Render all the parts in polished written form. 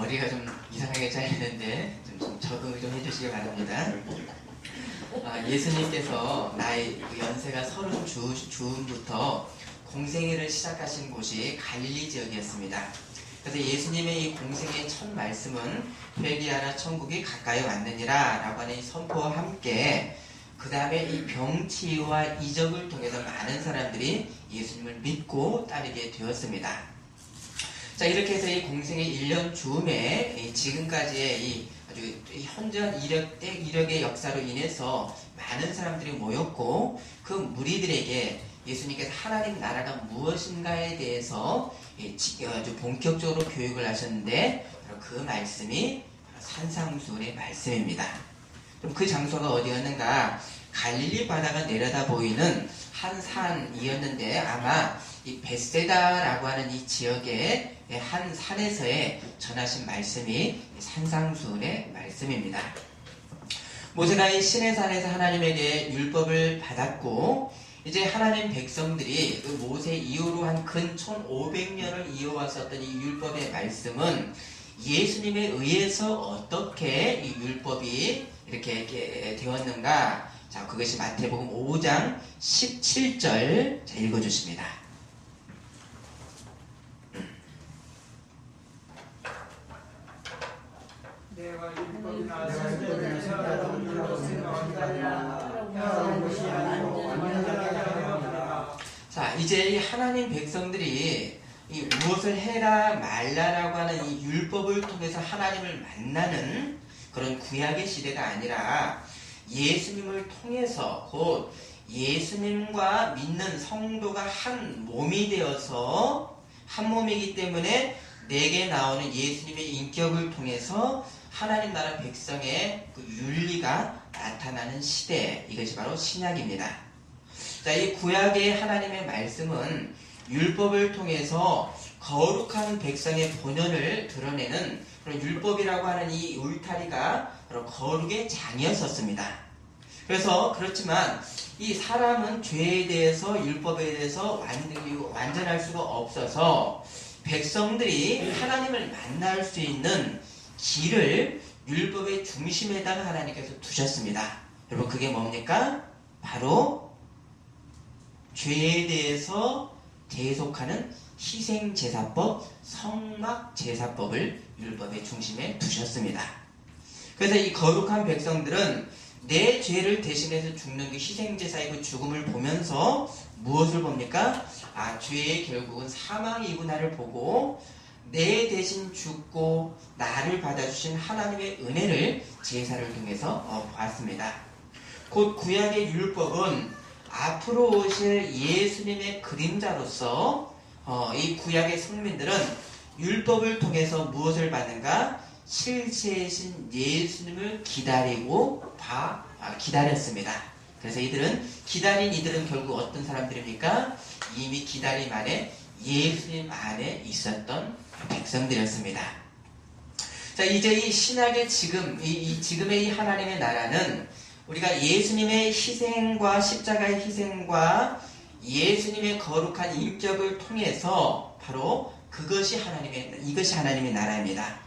머리가 좀 이상하게 잘리는데 좀 적응을 좀 해주시기 바랍니다. 예수님께서 나이 연세가 30쯤부터 공생애를 시작하신 곳이 갈릴리 지역이었습니다. 그래서 예수님의 이 공생의 첫 말씀은 회개하라 천국이 가까이 왔느니라 라고 하는 이 선포와 함께 그 다음에 이 병치유와 이적을 통해서 많은 사람들이 예수님을 믿고 따르게 되었습니다. 자, 이렇게 해서 이 공생의 1년 즈음에 지금까지의 이 아주 현저한 이력의 역사로 인해서 많은 사람들이 모였고 그 무리들에게 예수님께서 하나님 나라가 무엇인가에 대해서 아주 본격적으로 교육을 하셨는데 그 말씀이 산상수훈의 말씀입니다. 그럼 그 장소가 어디였는가? 갈릴리 바다가 내려다 보이는 한 산이었는데 아마 이 벳세다라고 하는 이 지역의 한 산에서의 전하신 말씀이 산상수훈의 말씀입니다. 모세가 이 시내산에서 하나님에게 율법을 받았고 이제 하나님 백성들이 그 모세 이후로 한 근 1500년을 이어왔었던 이 율법의 말씀은 예수님에 의해서 어떻게 이 율법이 이렇게 되었는가? 자, 그것이 마태복음 5장 17절 자, 읽어주십니다. 내가 율법이나 선지자를 세워둔 생각하느냐 것이 아니고 완전하게 하였느니라. 자, 이제 이 하나님 백성들이 이 무엇을 해라 말라라고 하는 이 율법을 통해서 하나님을 만나는 그런 구약의 시대가 아니라 예수님을 통해서 곧 예수님과 믿는 성도가 한 몸이 되어서 한 몸이기 때문에 내게 나오는 예수님의 인격을 통해서 하나님 나라 백성의 그 윤리가 나타나는 시대, 이것이 바로 신약입니다. 자, 이 구약의 하나님의 말씀은 율법을 통해서 거룩한 백성의 본연을 드러내는 그런 율법이라고 하는 이 울타리가 바로 거룩의 장이었었습니다. 그래서 그렇지만 이 사람은 죄에 대해서 율법에 대해서 완전할 수가 없어서 백성들이 하나님을 만날 수 있는 길을 율법의 중심에다가 하나님께서 두셨습니다. 여러분 그게 뭡니까? 바로 죄에 대해서 대속하는 희생제사법, 성막제사법을 율법의 중심에 두셨습니다. 그래서 이 거룩한 백성들은 내 죄를 대신해서 죽는 그 희생제사의 그 죽음을 보면서 무엇을 봅니까? 아, 죄의 결국은 사망이구나를 보고 내 대신 죽고 나를 받아주신 하나님의 은혜를 제사를 통해서 보았습니다. 곧 구약의 율법은 앞으로 오실 예수님의 그림자로서 이 구약의 성민들은 율법을 통해서 무엇을 받는가? 실체이신 예수님을 기다렸습니다. 그래서 기다린 이들은 결국 어떤 사람들입니까? 이미 기다림 안에 예수님 안에 있었던 백성들이었습니다. 자, 이제 이 신약의 지금의 이 하나님의 나라는 우리가 예수님의 희생과 십자가의 희생과 예수님의 거룩한 인격을 통해서 바로 이것이 하나님의 나라입니다.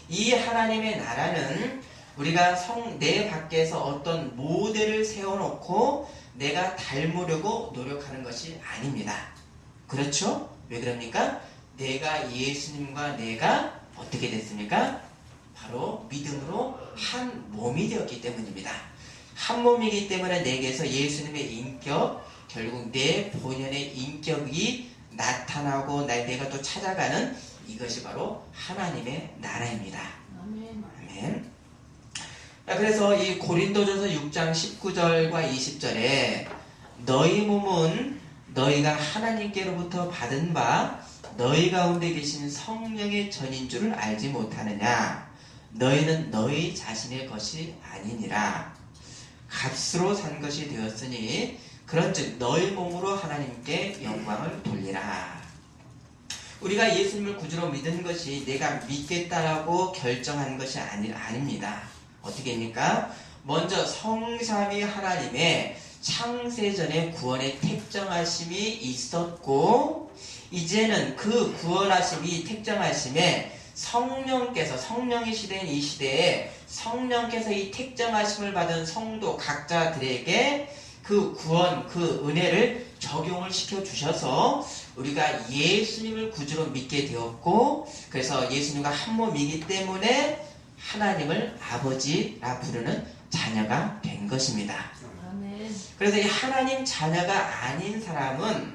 이 하나님의 나라는 우리가 내 밖에서 어떤 모델을 세워놓고 내가 닮으려고 노력하는 것이 아닙니다. 그렇죠? 왜 그럽니까? 내가 예수님과 내가 어떻게 됐습니까? 바로 믿음으로 한 몸이 되었기 때문입니다. 한 몸이기 때문에 내게서 예수님의 인격, 결국 내 본연의 인격이 나타나고 내가 또 찾아가는 이것이 바로 하나님의 나라입니다. 아멘. 그래서 이 고린도전서 6장 19절과 20절에 너희 몸은 너희가 하나님께로부터 받은 바 너희 가운데 계신 성령의 전인 줄을 알지 못하느냐. 너희는 너희 자신의 것이 아니니라. 값으로 산 것이 되었으니 그런즉 너희 몸으로 하나님께 영광을 돌리라. 우리가 예수님을 구주로 믿은 것이 내가 믿겠다라고 결정한 것이 아닙니다. 어떻게 합니까? 먼저 성삼위 하나님의 창세전에 구원의 택정하심이 있었고 이제는 그 구원하심이 택정하심에 성령이 시대인 이 시대에 성령께서 이 택정하심을 받은 성도 각자들에게 그 구원, 그 은혜를 적용을 시켜주셔서 우리가 예수님을 구주로 믿게 되었고, 그래서 예수님과 한 몸이기 때문에 하나님을 아버지라 부르는 자녀가 된 것입니다. 그래서 이 하나님 자녀가 아닌 사람은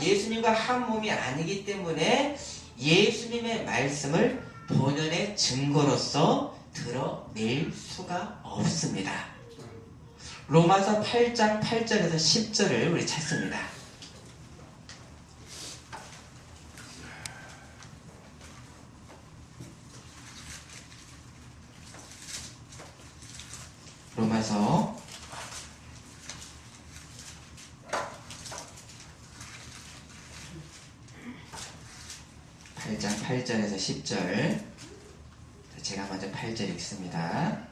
예수님과 한 몸이 아니기 때문에 예수님의 말씀을 본연의 증거로서 드러낼 수가 없습니다. 로마서 8장 8절에서 10절을 우리 찾습니다. 로마서 8장 8절에서 10절. 제가 먼저 8절 읽습니다.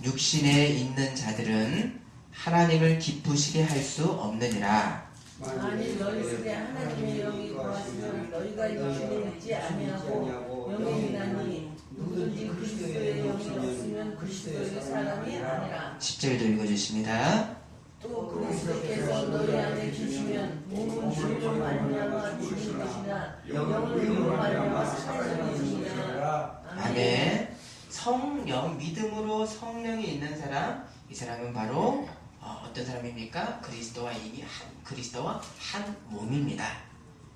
육신에 있는 자들은 하나님을 기쁘시게 할 수 없느니라. 만일 너희 속에 하나님의 영이 거하시면 너희가 육신에 있지 아니하고 영에 있나니 누구든지 그리스도의 영이 없으면 그리스도의 사람이 아니라. 10절도 읽어주십니다. 또 그리스도께서 너희 안에 계시면 몸은 주로 말미암아 죽는 것이나 영은 의로 말미암아 사는 것이니라. 아멘. 성령, 믿음으로 성령이 있는 사람, 이 사람은 바로 어떤 사람입니까? 그리스도와 한 몸입니다.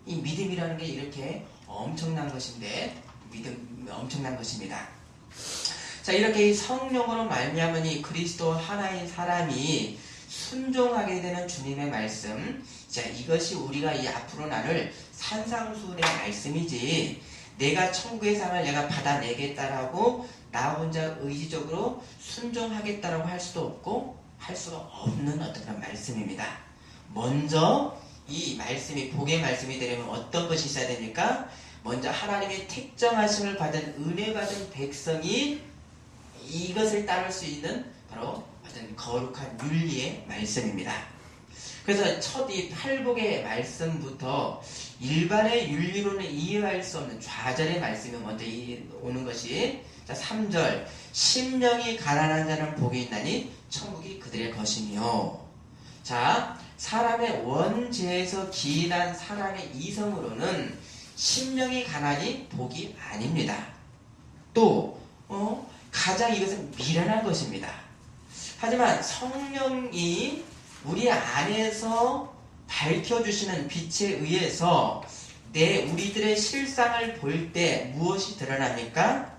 이 믿음이라는 게 이렇게 엄청난 것인데, 엄청난 것입니다. 자, 이렇게 이 성령으로 말미암은 이 그리스도 하나인 사람이 순종하게 되는 주님의 말씀, 자, 이것이 우리가 이 앞으로 나눌 산상수훈의 말씀이지, 내가 천국의 상을 내가 받아내겠다라고 나 혼자 의지적으로 순종하겠다라고 할 수도 없고 할 수가 없는 어떤 그런 말씀입니다. 먼저 이 말씀이 복의 말씀이 되려면 어떤 것이 있어야 됩니까? 먼저 하나님의 택정하심을 받은 은혜 받은 백성이 이것을 따를 수 있는 바로 어떤 거룩한 윤리의 말씀입니다. 그래서 첫 이 팔복의 말씀부터 일반의 윤리로는 이해할 수 없는 좌절의 말씀이 먼저 오는 것이, 자, 3절 심령이 가난한 자는 복이 있나니 천국이 그들의 것이며. 자, 사람의 원죄에서 기인한 사람의 이성으로는 심령이 가난이 복이 아닙니다. 또 가장 이것은 미련한 것입니다. 하지만 성령이 우리 안에서 밝혀주시는 빛에 의해서 우리들의 실상을 볼 때 무엇이 드러납니까?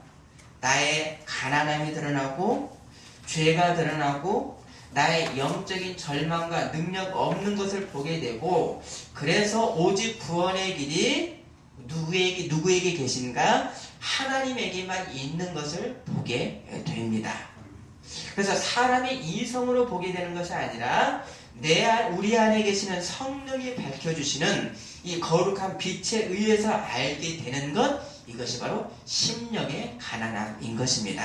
나의 가난함이 드러나고 죄가 드러나고 나의 영적인 절망과 능력 없는 것을 보게 되고, 그래서 오직 구원의 길이 누구에게 계신가? 하나님에게만 있는 것을 보게 됩니다. 그래서 사람의 이성으로 보게 되는 것이 아니라 우리 안에 계시는 성령이 밝혀주시는 이 거룩한 빛에 의해서 알게 되는 것, 이것이 바로 심령의 가난함인 것입니다.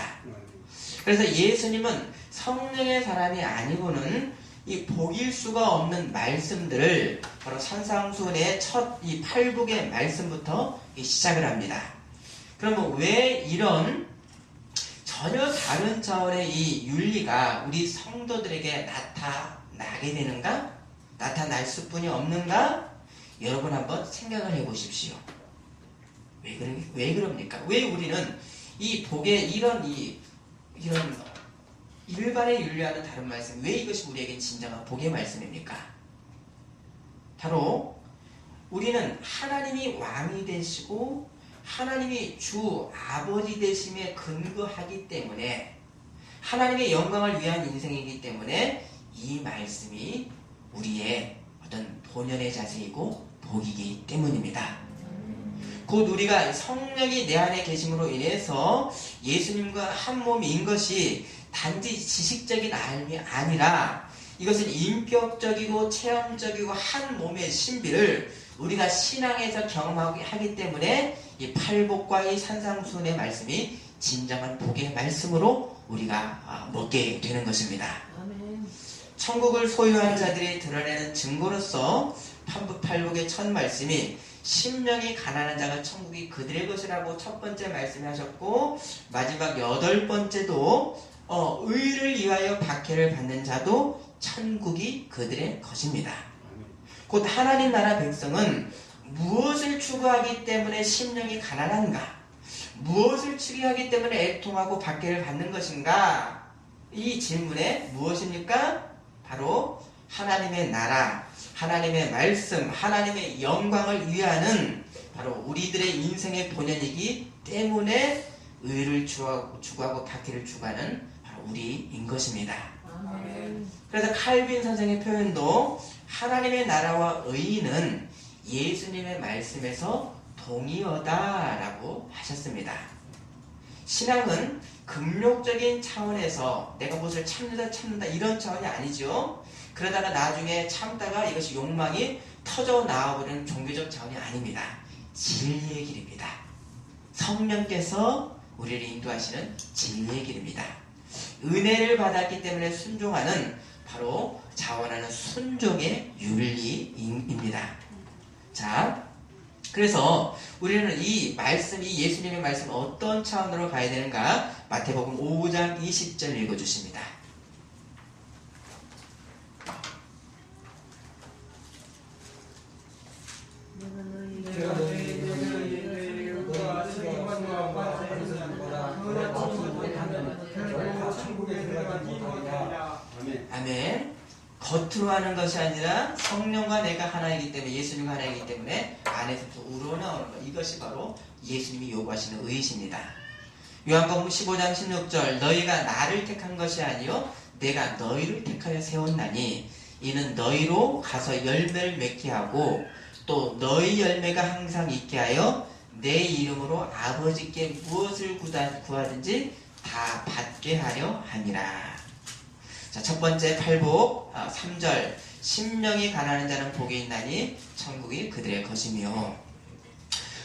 그래서 예수님은 성령의 사람이 아니고는 이 복일 수가 없는 말씀들을 바로 산상수훈의 첫 이 팔복의 말씀부터 시작을 합니다. 그러면 왜 이런 전혀 다른 차원의 이 윤리가 우리 성도들에게 나타나게 되는가? 나타날 수뿐이 없는가? 여러분 한번 생각을 해보십시오. 왜 그럽니까? 왜 우리는 이 복의 이런 일반의 윤리와는 다른 말씀, 왜 이것이 우리에게 진정한 복의 말씀입니까? 바로 우리는 하나님이 왕이 되시고 하나님이 주 아버지 되심에 근거하기 때문에, 하나님의 영광을 위한 인생이기 때문에 이 말씀이 우리의 어떤 본연의 자세이고 복이기 때문입니다. 곧 우리가 성령이 내 안에 계심으로 인해서 예수님과 한 몸인 것이 단지 지식적인 알미 아니라 이것은 인격적이고 체험적이고 한 몸의 신비를 우리가 신앙에서 경험하기 때문에 이 팔복과 이 산상수훈의 말씀이 진정한 복의 말씀으로 우리가 먹게 되는 것입니다. 아멘. 천국을 소유한 자들이 드러내는 증거로서 팔복의 첫 말씀이 심령이 가난한 자가 천국이 그들의 것이라고 첫 번째 말씀을 하셨고, 마지막 8번째도 의를 위하여 박해를 받는 자도 천국이 그들의 것입니다. 곧 하나님 나라 백성은 무엇을 추구하기 때문에 심령이 가난한가? 무엇을 추구하기 때문에 애통하고 박해를 받는 것인가? 이 질문에 무엇입니까? 바로 하나님의 나라, 하나님의 말씀, 하나님의 영광을 위하는 바로 우리들의 인생의 본연이기 때문에 의를 추구하고 박해를 추구하는 바로 우리인 것입니다. 아멘. 그래서 칼빈 선생의 표현도 하나님의 나라와 의는 예수님의 말씀에서 동의어다라고 하셨습니다. 신앙은 금욕적인 차원에서 내가 무엇을 참는다 이런 차원이 아니죠. 그러다가 나중에 참다가 이것이 욕망이 터져 나와버리는 종교적 차원이 아닙니다. 진리의 길입니다. 성령께서 우리를 인도하시는 진리의 길입니다. 은혜를 받았기 때문에 순종하는 바로 자원하는 순종의 윤리입니다. 자, 그래서 우리는 이 말씀, 이 예수님의 말씀 어떤 차원으로 가야 되는가? 마태복음 5장 20절 읽어주십니다. 내가 너희에게 너희가 생각과 가르치는 거라. 너희가 없어도 못하면 결코 천국에 들어가지 못하리라. 아멘. 아멘. 겉으로 하는 것이 아니라 성령과 내가 하나이기 때문에, 예수님과 하나이기 때문에 안에서부터 우러나오는 것, 이것이 바로 예수님이 요구하시는 의이십니다. 요한복음 15장 16절 너희가 나를 택한 것이 아니요 내가 너희를 택하여 세웠나니 이는 너희로 가서 열매를 맺게 하고 또 너희 열매가 항상 있게 하여 내 이름으로 아버지께 무엇을 구하든지 다 받게 하려 함이라. 자, 첫 번째 팔복 3절 심령이 가난한 자는 복이 있나니 천국이 그들의 것이며,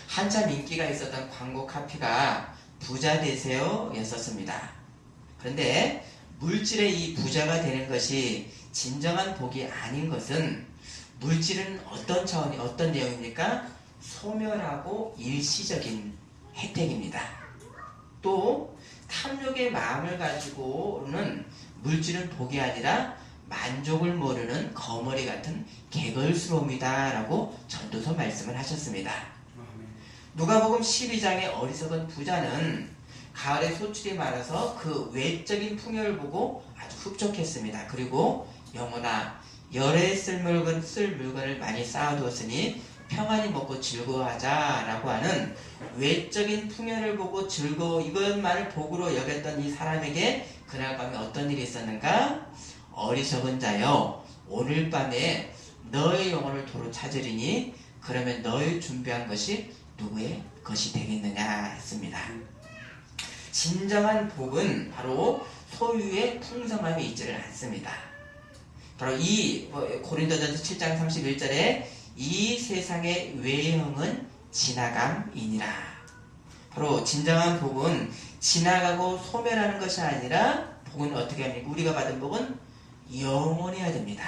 한참 인기가 있었던 광고 카피가 부자 되세요 였었습니다. 그런데 물질의 이 부자가 되는 것이 진정한 복이 아닌 것은, 물질은 어떤 차원이 어떤 내용입니까? 소멸하고 일시적인 혜택입니다. 또 탐욕의 마음을 가지고는 물질은 복이 아니라 만족을 모르는 거머리 같은 개걸스러움이다 라고 전도서 말씀을 하셨습니다. 누가복음 12장의 어리석은 부자는 가을에 소출이 많아서 그 외적인 풍요를 보고 아주 흡족했습니다. 그리고 영혼아 열에 쓸 물건을 많이 쌓아두었으니 평안히 먹고 즐거워하자 라고 하는 외적인 풍요를 보고 이것만을 복으로 여겼던 이 사람에게 그날 밤에 어떤 일이 있었는가? 어리석은 자여 오늘 밤에 너의 영혼을 도로 찾으리니 그러면 너의 준비한 것이 누구의 것이 되겠느냐 했습니다. 진정한 복은 바로 소유의 풍성함이 있지를 않습니다. 바로 이 고린도전서 7장 31절에 이 세상의 외형은 지나감이니라. 바로 진정한 복은 지나가고 소멸하는 것이 아니라, 복은 어떻게 합니까? 우리가 받은 복은 영원해야 됩니다.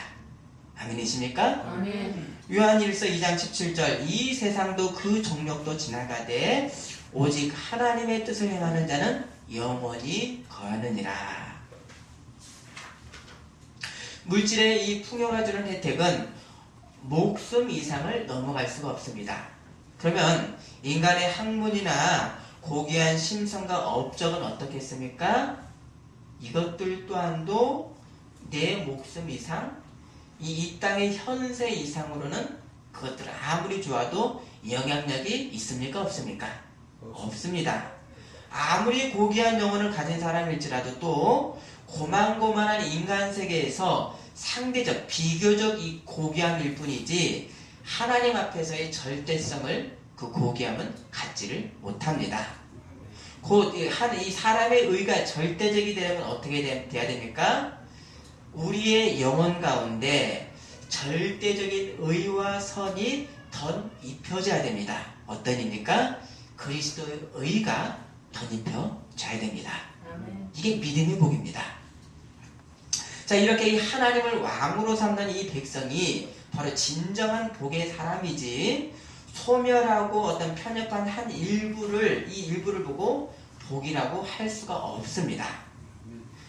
아멘이십니까? 아멘. 요한일서 2장 17절 이 세상도 그 정력도 지나가되 오직 하나님의 뜻을 행하는 자는 영원히 거하느니라. 물질의 이 풍요가 주는 혜택은 목숨 이상을 넘어갈 수가 없습니다. 그러면 인간의 학문이나 고귀한 심성과 업적은 어떻겠습니까? 이것들 또한도 내 목숨 이상, 이 땅의 현세 이상으로는 그것들 아무리 좋아도 영향력이 있습니까? 없습니까? 없습니다. 아무리 고귀한 영혼을 가진 사람일지라도 또 고만고만한 인간 세계에서 상대적, 비교적 이 고귀함일 뿐이지 하나님 앞에서의 절대성을 그 고귀함은 갖지를 못합니다. 곧 이 사람의 의가 절대적이 되려면 어떻게 돼야 됩니까? 우리의 영혼 가운데 절대적인 의와 선이 덧입혀져야 됩니다. 어떤 의입니까? 그리스도의 의가 덧입혀져야 됩니다. 이게 믿음의 복입니다. 자, 이렇게 이 하나님을 왕으로 삼는 이 백성이 바로 진정한 복의 사람이지 소멸하고 어떤 편협한 한 일부를 이 일부를 보고 복이라고 할 수가 없습니다.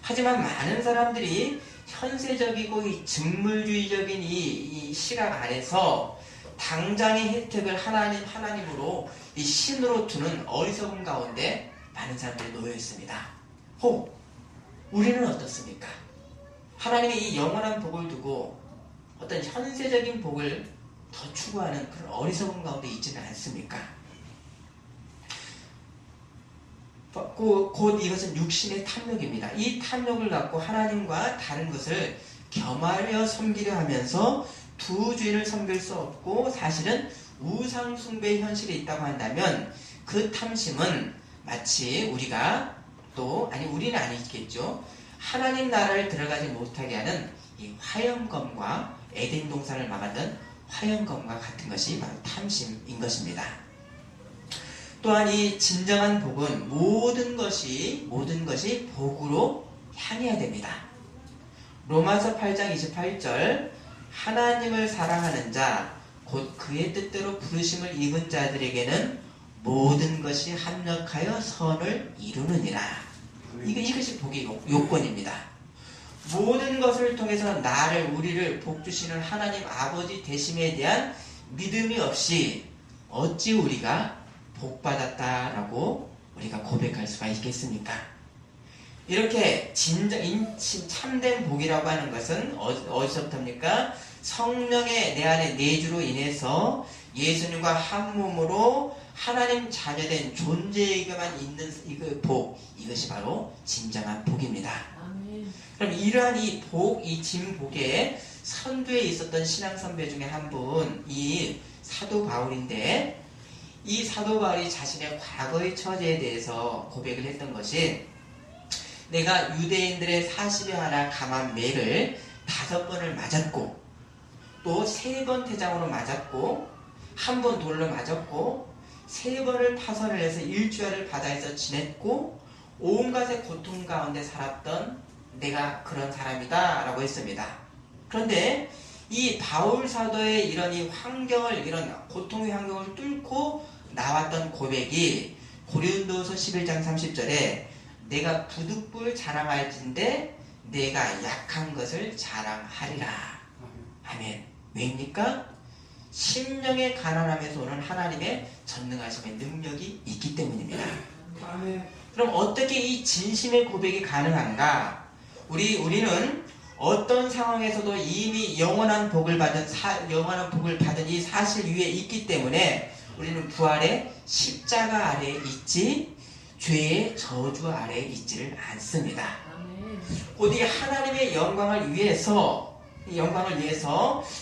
하지만 많은 사람들이 현세적이고 이 직물주의적인 이 시각 안에서 당장의 혜택을 하나님으로 이 신으로 두는 어리석음 가운데 많은 사람들이 놓여 있습니다. 혹 우리는 어떻습니까? 하나님의 이 영원한 복을 두고 어떤 현세적인 복을 더 추구하는 그런 어리석음 가운데 있지는 않습니까? 곧 이것은 육신의 탐욕입니다. 이 탐욕을 갖고 하나님과 다른 것을 겸하여 섬기려 하면서 두 주인을 섬길 수 없고 사실은 우상 숭배의 현실이 있다고 한다면 그 탐심은 마치 우리가 우리는 아니겠죠. 하나님 나라를 들어가지 못하게 하는 이 화영검과 에덴 동산을 막았던 화영검과 같은 것이 바로 탐심인 것입니다. 또한 이 진정한 복은 모든 것이 복으로 향해야 됩니다. 로마서 8장 28절 하나님을 사랑하는 자 곧 그의 뜻대로 부르심을 입은 자들에게는 모든 것이 합력하여 선을 이루느니라. 이것이 복의 요건입니다. 모든 것을 통해서 우리를 복주시는 하나님 아버지 되심에 대한 믿음이 없이 어찌 우리가 복받았다라고 우리가 고백할 수가 있겠습니까? 이렇게 참된 복이라고 하는 것은 어디서부터입니까? 성령의 내 안에 내주로 인해서 예수님과 한 몸으로 하나님 자녀된 존재에게만 있는 이 복, 이것이 바로 진정한 복입니다. 아멘. 그럼 이러한 이 진복의 선두에 있었던 신앙 선배 중에 한 분, 이 사도 바울인데, 이 사도 바울이 자신의 과거의 처지에 대해서 고백을 했던 것이, 내가 유대인들의 40여 하나 감한 매를 5번을 맞았고, 또 3번 태장으로 맞았고, 1번 돌로 맞았고, 3번을 파선을 해서 일주일을 바다에서 지냈고, 온갖의 고통 가운데 살았던 내가 그런 사람이다 라고 했습니다. 그런데 이 바울 사도의 이런 이런 고통의 환경을 뚫고 나왔던 고백이 고린도서 11장 30절에 내가 부득불 자랑할진대 내가 약한 것을 자랑하리라. 아멘. 왜입니까? 심령의 가난함에서 오는 하나님의 전능하심의 능력이 있기 때문입니다. 그럼 어떻게 이 진심의 고백이 가능한가? 우리는 어떤 상황에서도 이미 영원한 복을 받은 이 사실 위에 있기 때문에 우리는 부활의 십자가 아래에 있지 죄의 저주 아래에 있지를 않습니다. 곧 이 하나님의 영광을 위해서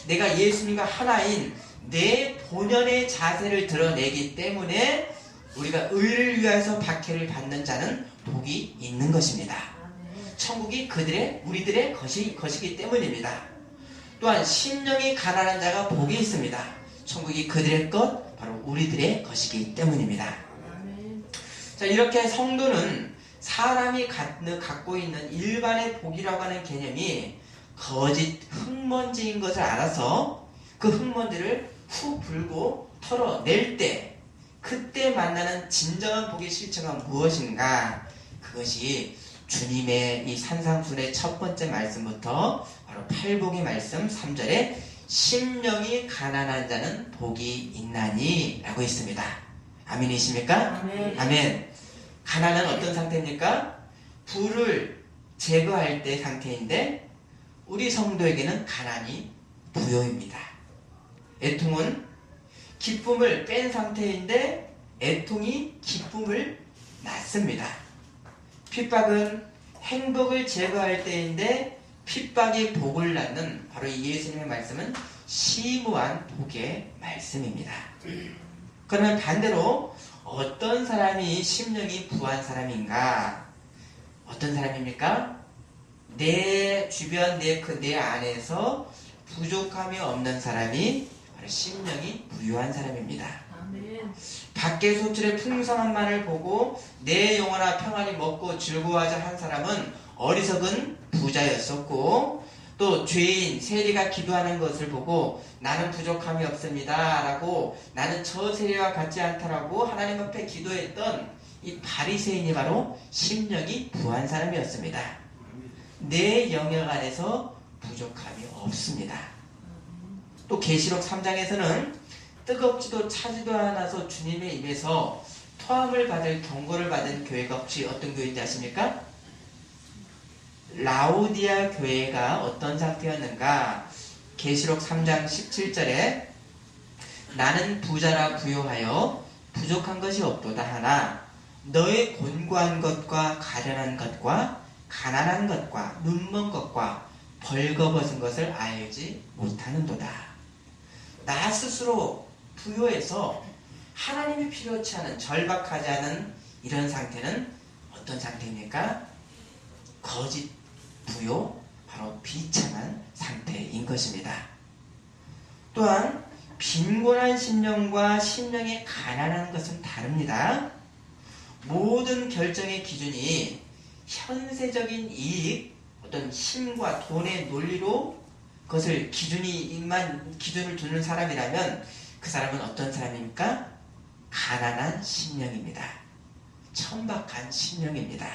내가 예수님과 하나인 내 본연의 자세를 드러내기 때문에 우리가 의를 위하여서 박해를 받는 자는 복이 있는 것입니다. 천국이 우리들의 것이기 때문입니다. 또한 심령이 가난한 자가 복이 있습니다. 천국이 그들의 것, 바로 우리들의 것이기 때문입니다. 자, 이렇게 성도는 사람이 갖고 있는 일반의 복이라고 하는 개념이 거짓 흙먼지인 것을 알아서 그 흙먼지를 후 불고 털어낼 때 그때 만나는 진정한 복의 실체가 무엇인가? 그것이 주님의 이 산상순의 첫 번째 말씀부터 바로 팔복의 말씀 3절에 심령이 가난한 자는 복이 있나니 라고 있습니다. 아멘이십니까? 아멘. 아멘. 가난은 어떤 상태입니까? 부를 제거할 때 상태인데 우리 성도에게는 가난이 부요입니다. 애통은 기쁨을 뺀 상태인데 애통이 기쁨을 낳습니다. 핍박은 행복을 제거할 때인데 핍박이 복을 낳는 바로 이 예수님의 말씀은 심오한 복의 말씀입니다. 그러면 반대로 어떤 사람이 심령이 부한 사람인가? 어떤 사람입니까? 내 주변 내 안에서 부족함이 없는 사람이 바로 심령이 부유한 사람입니다. 아멘. 밖의 소출의 풍성함만을 보고 내 영혼아 평안히 먹고 즐거워하자 한 사람은 어리석은 부자였었고 또 죄인 세리가 기도하는 것을 보고 나는 부족함이 없습니다 라고, 나는 저 세리와 같지 않다라고 하나님 앞에 기도했던 이 바리새인이 바로 심령이 부한 사람이었습니다. 내 영역 안에서 부족함이 없습니다. 또 계시록 3장에서는 뜨겁지도 차지도 않아서 주님의 입에서 토함을 받을 경고를 받은 교회가 혹시 어떤 교회인지 아십니까? 라오디아 교회가 어떤 상태였는가? 계시록 3장 17절에 나는 부자라 부요하여 부족한 것이 없도다 하나 너의 곤고한 것과 가련한 것과 가난한 것과 눈먼 것과 벌거벗은 것을 알지 못하는도다. 나 스스로 부요해서 하나님이 필요치 않은, 절박하지 않은 이런 상태는 어떤 상태입니까? 거짓 부요, 바로 비참한 상태인 것입니다. 또한 빈곤한 심령과 심령이 가난한 것은 다릅니다. 모든 결정의 기준이 현세적인 이익, 어떤 힘과 돈의 논리로 그것을 기준을 두는 사람이라면 그 사람은 어떤 사람입니까? 가난한 심령입니다. 천박한 심령입니다.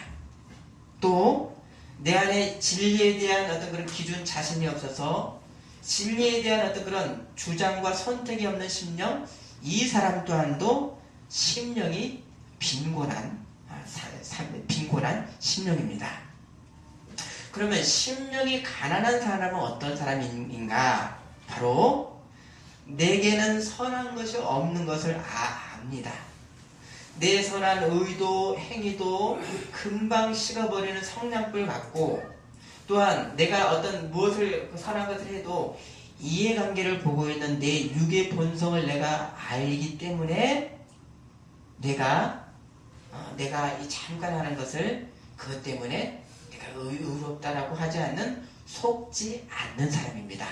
또 내 안에 진리에 대한 어떤 그런 기준 자신이 없어서 진리에 대한 어떤 그런 주장과 선택이 없는 심령, 이 사람 또한도 심령이 빈곤한 심령입니다. 그러면 심령이 가난한 사람은 어떤 사람인가? 바로 내게는 선한 것이 없는 것을 압니다. 내 선한 의도, 행위도 금방 식어버리는 성냥불 같고, 또한 내가 어떤 무엇을 선한 것을 해도 이해관계를 보고 있는 내 육의 본성을 내가 알기 때문에 내가 이 잠깐 하는 것을 그것 때문에 내가 의롭다라고 하지 않는, 속지 않는 사람입니다.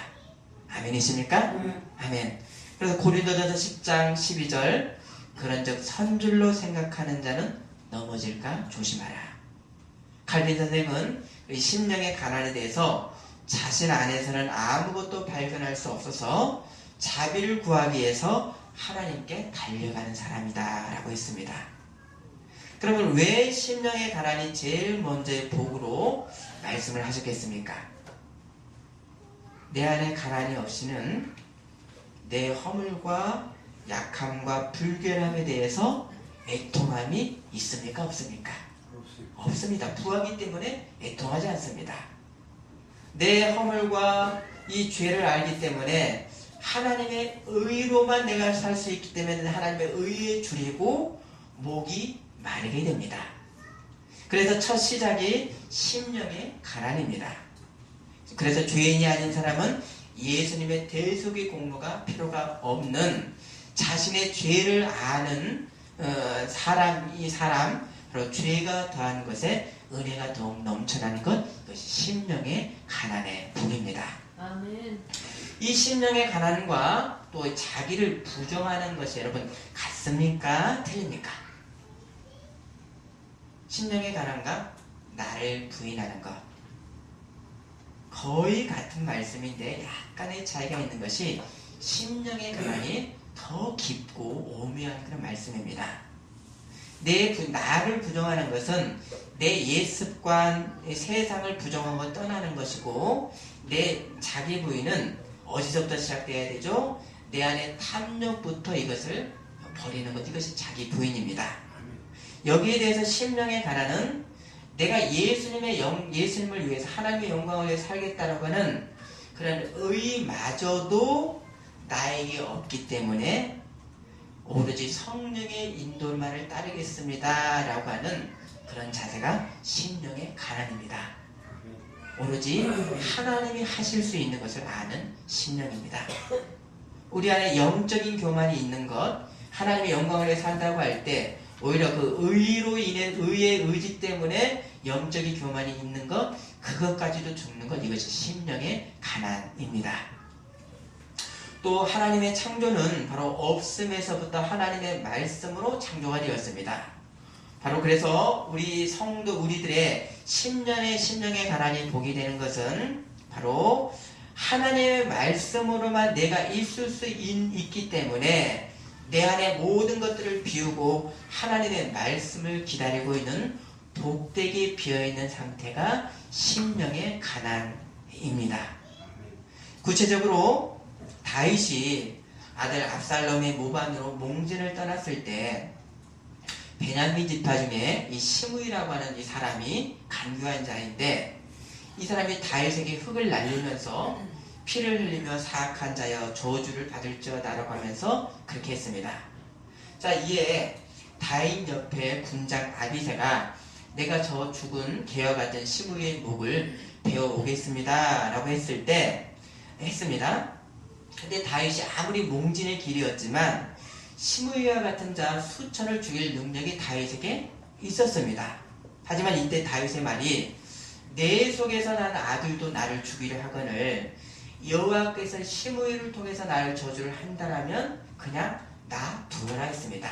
아멘이십니까? 아멘. 그래서 고린도전서 10장 12절 그런즉 선줄로 생각하는 자는 넘어질까 조심하라. 칼빈 선생은 이 심령의 가난에 대해서 자신 안에서는 아무것도 발견할 수 없어서 자비를 구하기 위해서 하나님께 달려가는 사람이다 라고 했습니다. 그러면 왜 심령의 가난이 제일 먼저의 복으로 말씀을 하셨겠습니까? 내 안에 가난이 없이는 내 허물과 약함과 불결함에 대해서 애통함이 있습니까? 없습니까? 없습니다. 부하기 때문에 애통하지 않습니다. 내 허물과 이 죄를 알기 때문에 하나님의 의로만 내가 살 수 있기 때문에 하나님의 의에 줄이고 목이 마르게 됩니다. 그래서 첫 시작이 심령의 가난입니다. 그래서 죄인이 아닌 사람은 예수님의 대속의 공로가 필요가 없는, 자신의 죄를 아는 사람, 바로 죄가 더한 것에 은혜가 더욱 넘쳐나는 것, 그것이 심령의 가난의 복입니다. 아멘. 이 심령의 가난과 또 자기를 부정하는 것이 여러분 같습니까? 틀립니까? 심령의 가난과 나를 부인하는 것 거의 같은 말씀인데 약간의 차이가 있는 것이 심령의 가난이 더 깊고 오묘한 그런 말씀입니다. 나를 부정하는 것은 내 옛습관, 세상을 부정하고 떠나는 것이고, 내 자기 부인은 어디서부터 시작돼야 되죠? 내 안에 탐욕부터 이것을 버리는 것, 이것이 자기 부인입니다. 여기에 대해서 심령의 가난은 내가 예수님을 위해서, 하나님의 영광을 위해서 살겠다라고 하는 그런 의마저도 나에게 없기 때문에 오로지 성령의 인도만을 따르겠습니다 라고 하는 그런 자세가 심령의 가난입니다. 오로지 하나님이 하실 수 있는 것을 아는 심령입니다. 우리 안에 영적인 교만이 있는 것, 하나님의 영광을 위해 산다고 할 때 오히려 그 의로 인해, 의의 의지 때문에 영적인 교만이 있는 것, 그것까지도 죽는 것, 이것이 심령의 가난입니다. 또 하나님의 창조는 바로 없음에서부터 하나님의 말씀으로 창조가 되었습니다. 바로 그래서 우리 성도, 우리들의 심령의 가난이 복이 되는 것은 바로 하나님의 말씀으로만 내가 있을 수 있기 때문에 내 안에 모든 것들을 비우고 하나님의 말씀을 기다리고 있는 복되게 비어있는 상태가 심령의 가난입니다. 구체적으로 다윗이 아들 압살롬의 모반으로 몽진을 떠났을 때 베냐민 지파 중에 이 시므이라고 하는 이 사람이 간교한 자인데, 이 사람이 다윗에게 흙을 날리면서 피를 흘리며 사악한 자여 저주를 받을지어다라고 하면서 그렇게 했습니다. 자, 이에 다윗 옆에 군장 아비새가 내가 저 죽은 개와 같은 시므이의 목을 베어 오겠습니다 라고 했을 때 했습니다. 근데 다윗이 아무리 몽진의 길이었지만 시므이와 같은 자 수천을 죽일 능력이 다윗에게 있었습니다. 하지만 이때 다윗의 말이 내 속에서 난 아들도 나를 죽이려 하거늘 여호와께서 시므이를 통해서 나를 저주를 한다라면 그냥 놔두어라 했습니다.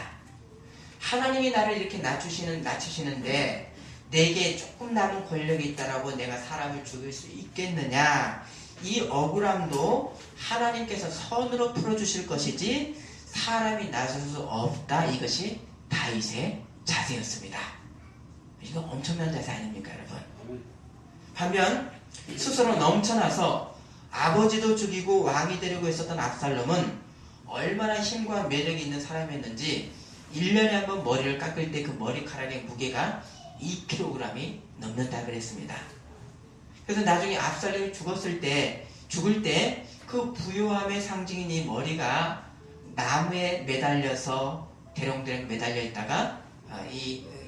하나님이 나를 이렇게 낮추시는데 내게 조금 남은 권력이 있다라고 내가 사람을 죽일 수 있겠느냐. 이 억울함도 하나님께서 선으로 풀어주실 것이지 사람이 나설 수 없다. 이것이 다윗의 자세였습니다. 이거 엄청난 자세 아닙니까 여러분? 반면 스스로 넘쳐나서 아버지도 죽이고 왕이 되려고 했었던 압살롬은 얼마나 힘과 매력이 있는 사람이었는지 1년에 한 번 머리를 깎을 때 그 머리카락의 무게가 2kg이 넘는다 그랬습니다. 그래서 나중에 압살롬이 죽을 때 그 부요함의 상징인 이 머리가 나무에 매달려서 대롱대롱 매달려 있다가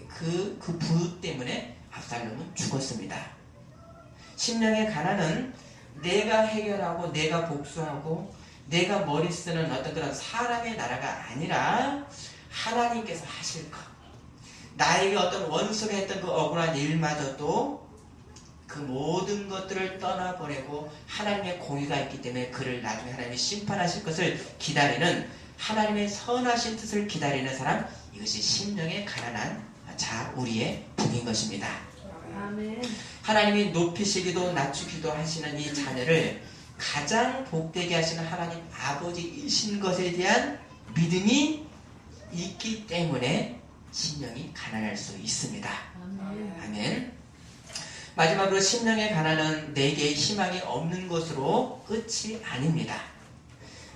그 부 때문에 압살롬은 죽었습니다. 심령의 가난은 내가 해결하고 내가 복수하고 내가 머리 쓰는 어떤 그런 사람의 나라가 아니라 하나님께서 하실 것. 나에게 어떤 원수가 했던 그 억울한 일마저도 그 모든 것들을 떠나보내고 하나님의 공의가 있기 때문에 그를 나중에 하나님이 심판하실 것을 기다리는 하나님의 선하신 뜻을 기다리는 사람, 이것이 심령의 가난한 자 우리의 복인 것입니다. 아멘. 하나님이 높이시기도 낮추기도 하시는 이 자녀를 가장 복되게 하시는 하나님 아버지이신 것에 대한 믿음이 있기 때문에 심령이 가난할 수 있습니다. 아멘. 아멘. 마지막으로 심령의 가난은 내게 희망이 없는 것으로 끝이 아닙니다.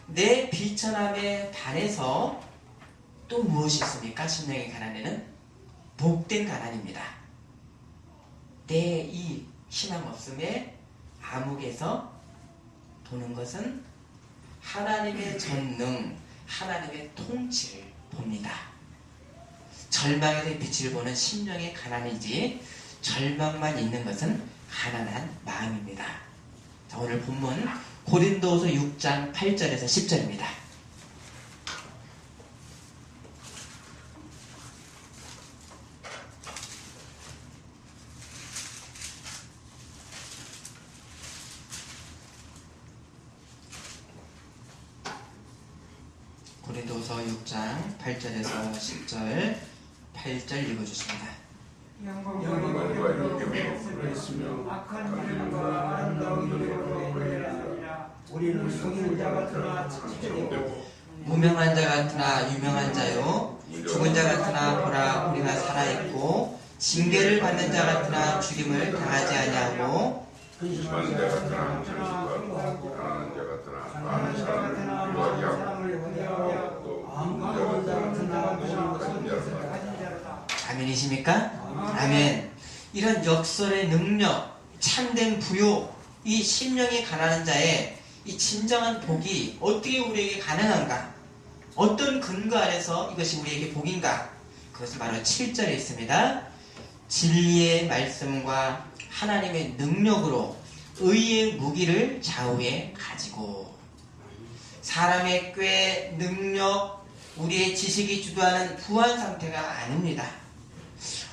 내 비천함에 반해서 또 무엇이 있습니까? 심령의 가난에는 복된 가난입니다. 내 이 희망 없음에 암흑에서 도는 것은 하나님의 전능, 하나님의 통치를 봅니다. 절망에서 빛을 보는 심령의 가난이지 절망만 있는 것은 가난한 마음입니다. 자, 오늘 본문 고린도후서 6장 8절에서 10절입니다. 고린도후서 6장 8절에서 10절 8절 읽어주십니다. 영광과 영광을 했으며 악한 이름과 아름다운 이름으로 그래라. 우리는 속이는 자 같으나 지체되고 무명한 자 같으나 유명한 자요 죽은 자 같으나 보라 우리가 살아있고 징계를 받는 자 같으나 죽임을 당하지 아니하고 근심한 자 같으나 정신받고 가난한 자 같으나 많은 사람을 위하여 또 아무런 자 같으나 모든 가진 자로다. 아멘이십니까? 아멘. 이런 역설의 능력, 참된 부요, 이 심령이 가난한 자의 이 진정한 복이 어떻게 우리에게 가능한가? 어떤 근거 아래서 이것이 우리에게 복인가? 그것은 바로 7절에 있습니다. 진리의 말씀과 하나님의 능력으로 의의 무기를 좌우에 가지고 사람의 꾀, 능력, 우리의 지식이 주도하는 부한 상태가 아닙니다.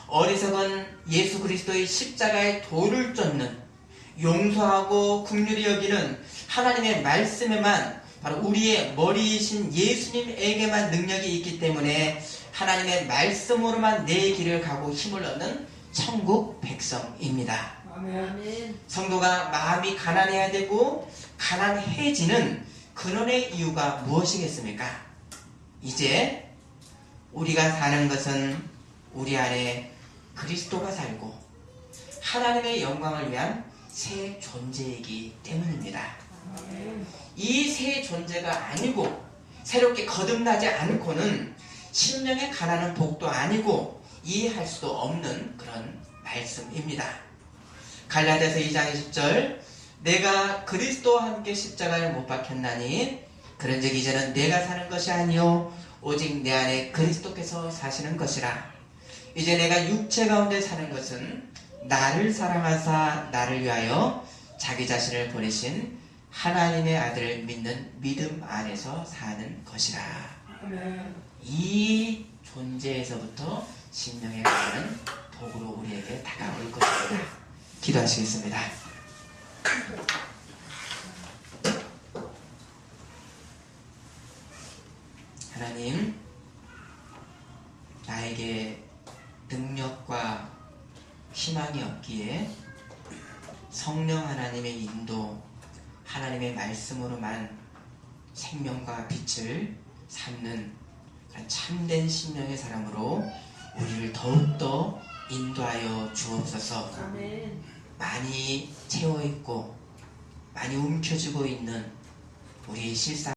어리석은 예수 그리스도의 십자가의 도를 쫓는 용서하고 긍휼히 여기는 하나님의 말씀에만 바로 우리의 머리이신 예수님에게만 능력이 있기 때문에 하나님의 말씀으로만 내 길을 가고 힘을 얻는 천국 백성입니다. 아멘. 성도가 마음이 가난해야 되고 가난해지는 근원의 이유가 무엇이겠습니까? 이제 우리가 사는 것은 우리 안에 그리스도가 살고 하나님의 영광을 위한 새 존재이기 때문입니다. 이 새 존재가 아니고 새롭게 거듭나지 않고는 심령의 가난은 복도 아니고 이해할 수도 없는 그런 말씀입니다. 갈라디아서 2장 20절 내가 그리스도와 함께 십자가에 못 박혔나니 그런즉 이제는 내가 사는 것이 아니요 오직 내 안에 그리스도께서 사시는 것이라. 이제 내가 육체 가운데 사는 것은 나를 사랑하사 나를 위하여 자기 자신을 보내신 하나님의 아들을 믿는 믿음 안에서 사는 것이라. 이 존재에서부터 심령의 가난은 복으로 우리에게 다가올 것입니다. 기도하시겠습니다. 하나님, 나에게 능력과 희망이 없기에 성령 하나님의 인도, 하나님의 말씀으로만 생명과 빛을 삼는 그런 참된 심령의 사람으로 우리를 더욱더 인도하여 주옵소서. 아멘. 많이 채워있고 많이 움켜쥐고 있는 우리의 실상